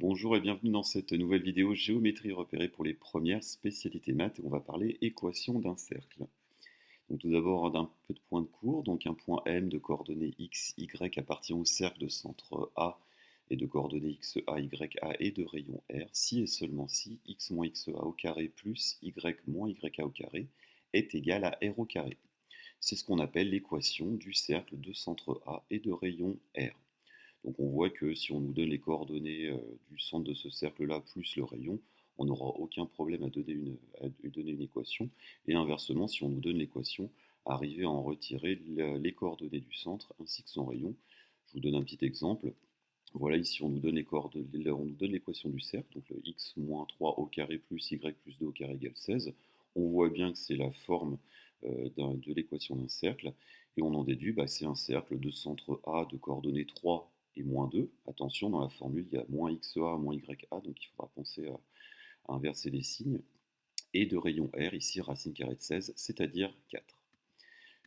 Bonjour et bienvenue dans cette nouvelle vidéo géométrie repérée pour les premières spécialités maths et on va parler équation d'un cercle. Donc tout d'abord d'un peu de points de cours, donc un point M de coordonnées x, y appartient au cercle de centre A et de coordonnées x, a, y, a et de rayon R si et seulement si x moins x a au carré plus y moins y a au carré est égal à R au carré. C'est ce qu'on appelle l'équation du cercle de centre A et de rayon R. Donc on voit que si on nous donne les coordonnées du centre de ce cercle-là plus le rayon, on n'aura aucun problème à donner une équation. Et inversement, si on nous donne l'équation, arriver à en retirer les coordonnées du centre ainsi que son rayon. Je vous donne un petit exemple. Voilà, ici on nous donne on nous donne l'équation du cercle, donc le x moins 3 au carré plus y plus 2 au carré égale 16. On voit bien que c'est la forme de l'équation d'un cercle, et on en déduit, c'est un cercle de centre A de coordonnées 3 et moins 2. Attention, dans la formule, il y a moins xa, moins ya, donc il faudra penser à inverser les signes. Et de rayon R, ici racine carrée de 16, c'est-à-dire 4.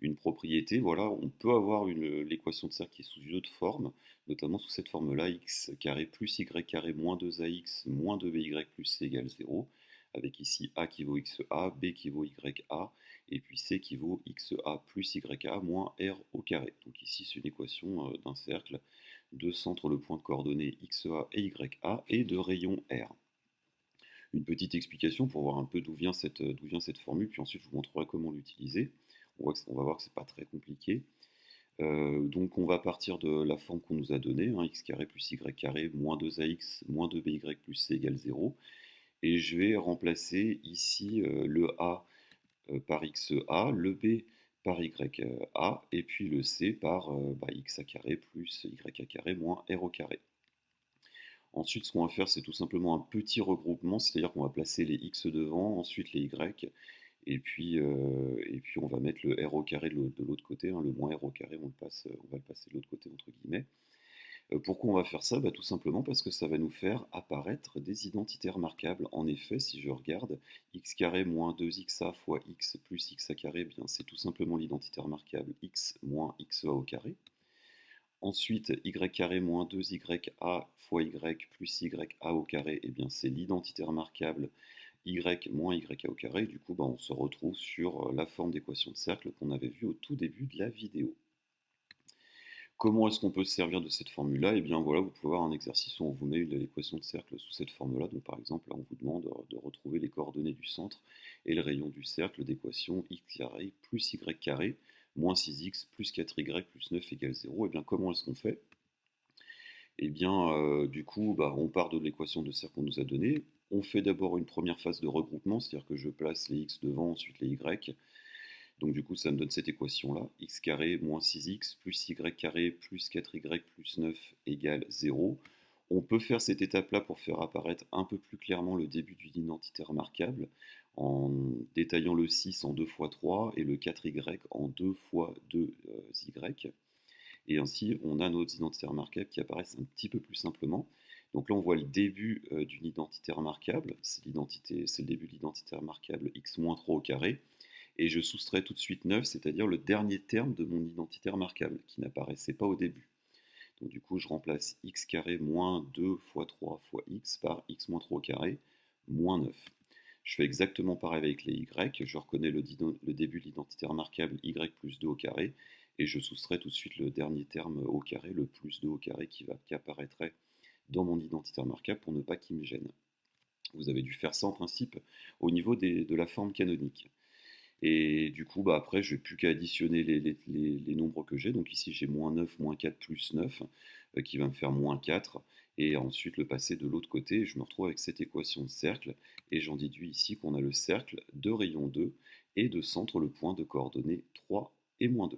Une propriété, voilà, on peut avoir l'équation de cercle qui est sous une autre forme, notamment sous cette forme-là, x carré plus y carré moins 2ax moins 2by plus c égale 0, avec ici a qui vaut xa, b qui vaut ya, et puis c qui vaut xa plus ya moins r au carré. Donc ici, c'est une équation d'un cercle de centre le point de coordonnées xa et ya et de rayon R. Une petite explication pour voir un peu d'où vient cette formule, puis ensuite je vous montrerai comment l'utiliser. On va voir que c'est pas très compliqué. Donc on va partir de la forme qu'on nous a donnée, hein, x carré plus y carré moins 2ax moins 2by plus c égale 0. Et je vais remplacer ici le a par xa, le b par ya, et puis le c par xa carré plus ya carré moins r au carré. Ensuite, ce qu'on va faire, c'est tout simplement un petit regroupement, c'est-à-dire qu'on va placer les x devant, ensuite les y, et puis on va mettre le r au carré de l'autre côté, hein, le moins r au carré, on va le passer de l'autre côté, entre guillemets. Pourquoi on va faire ça? Tout simplement parce que ça va nous faire apparaître des identités remarquables. En effet, si je regarde, x carré moins 2xa fois x plus xa carré, bien c'est tout simplement l'identité remarquable x moins xa au carré. Ensuite, y carré moins 2ya fois y plus ya au carré, eh bien c'est l'identité remarquable y moins ya au carré. Du coup, on se retrouve sur la forme d'équation de cercle qu'on avait vue au tout début de la vidéo. Comment est-ce qu'on peut se servir de cette formule-là? Eh bien voilà, vous pouvez avoir un exercice où on vous met l'équation de cercle sous cette forme-là. Donc par exemple, là, on vous demande de retrouver les coordonnées du centre et le rayon du cercle d'équation x carré plus y carré moins 6x plus 4y plus 9 égale 0. Eh bien comment est-ce qu'on fait? Eh bien du coup, on part de l'équation de cercle qu'on nous a donnée. On fait d'abord une première phase de regroupement, c'est-à-dire que je place les x devant, ensuite les y. Donc du coup, ça me donne cette équation-là, x carré moins 6x plus y carré plus 4y plus 9 égale 0. On peut faire cette étape-là pour faire apparaître un peu plus clairement le début d'une identité remarquable, en détaillant le 6 en 2 fois 3 et le 4y en 2 fois 2y. Et ainsi, on a nos identités remarquables qui apparaissent un petit peu plus simplement. Donc là, on voit le début d'une identité remarquable, c'est le début de l'identité remarquable x moins 3 au carré. Et je soustrais tout de suite 9, c'est-à-dire le dernier terme de mon identité remarquable, qui n'apparaissait pas au début. Donc du coup, je remplace x carré moins 2 fois 3 fois x par x moins 3 au carré, moins 9. Je fais exactement pareil avec les y, je reconnais le début de l'identité remarquable y plus 2 au carré, et je soustrais tout de suite le dernier terme au carré, le plus 2 au carré, qui apparaîtrait dans mon identité remarquable pour ne pas qu'il me gêne. Vous avez dû faire ça en principe au niveau de la forme canonique. Et du coup, après, je n'ai plus qu'à additionner les nombres que j'ai. Donc ici, j'ai moins 9, moins 4, plus 9, qui va me faire moins 4. Et ensuite, le passer de l'autre côté, je me retrouve avec cette équation de cercle. Et j'en déduis ici qu'on a le cercle de rayon 2 et de centre le point de coordonnées 3 et moins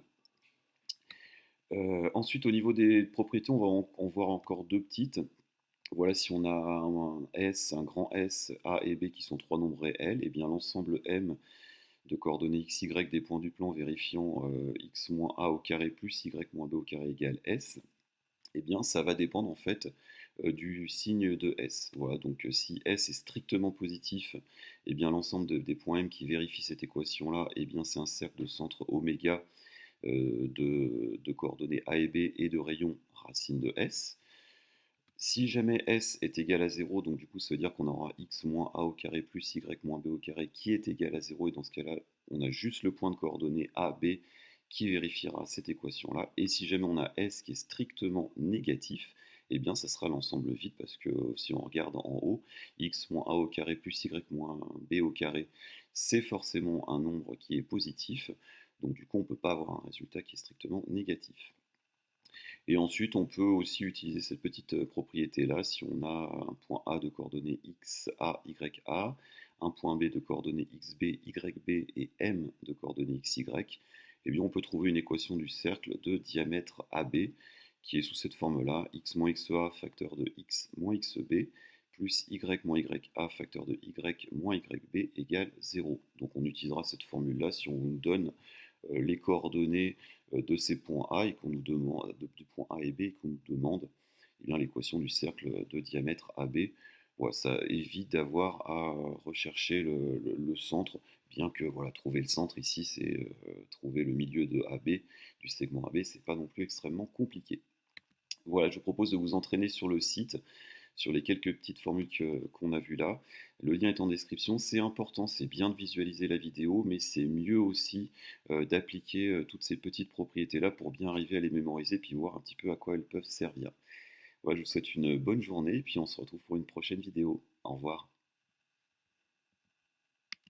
2. Ensuite, au niveau des propriétés, on va en voir encore deux petites. Voilà, si on a un grand S, A et B qui sont trois nombres réels, et bien l'ensemble M de coordonnées x, y des points du plan vérifiant x moins a au carré plus y moins b au carré égale s, eh bien ça va dépendre en fait du signe de s. Voilà, donc si s est strictement positif, eh bien l'ensemble des points m qui vérifient cette équation-là, eh bien c'est un cercle de centre oméga de coordonnées a et b et de rayon racine de s. Si jamais S est égal à 0, donc du coup ça veut dire qu'on aura x moins a au carré plus y moins b au carré qui est égal à 0, et dans ce cas-là, on a juste le point de coordonnées a, b qui vérifiera cette équation-là. Et si jamais on a S qui est strictement négatif, eh bien ça sera l'ensemble vide, parce que si on regarde en haut, x moins a au carré plus y moins b au carré, c'est forcément un nombre qui est positif, donc du coup on ne peut pas avoir un résultat qui est strictement négatif. Et ensuite, on peut aussi utiliser cette petite propriété-là si on a un point A de coordonnées x, a, y, a, un point B de coordonnées xb, yb et m de coordonnées xy. Eh bien, on peut trouver une équation du cercle de diamètre AB qui est sous cette forme-là, x moins xa facteur de x moins xb plus y moins ya facteur de y moins yb égale 0. Donc on utilisera cette formule-là si on nous donne les coordonnées de ces points A et qu'on nous demande, de points A et B, et qu'on nous demande eh bien, l'équation du cercle de diamètre AB. Voilà, ça évite d'avoir à rechercher le centre, bien que voilà, trouver le centre ici, c'est trouver le milieu de AB, du segment AB, c'est pas non plus extrêmement compliqué. Voilà, je vous propose de vous entraîner sur le site, sur les quelques petites formules qu'on a vues là. Le lien est en description. C'est important, c'est bien de visualiser la vidéo, mais c'est mieux aussi d'appliquer toutes ces petites propriétés-là pour bien arriver à les mémoriser, puis voir un petit peu à quoi elles peuvent servir. Voilà, je vous souhaite une bonne journée, et puis on se retrouve pour une prochaine vidéo. Au revoir.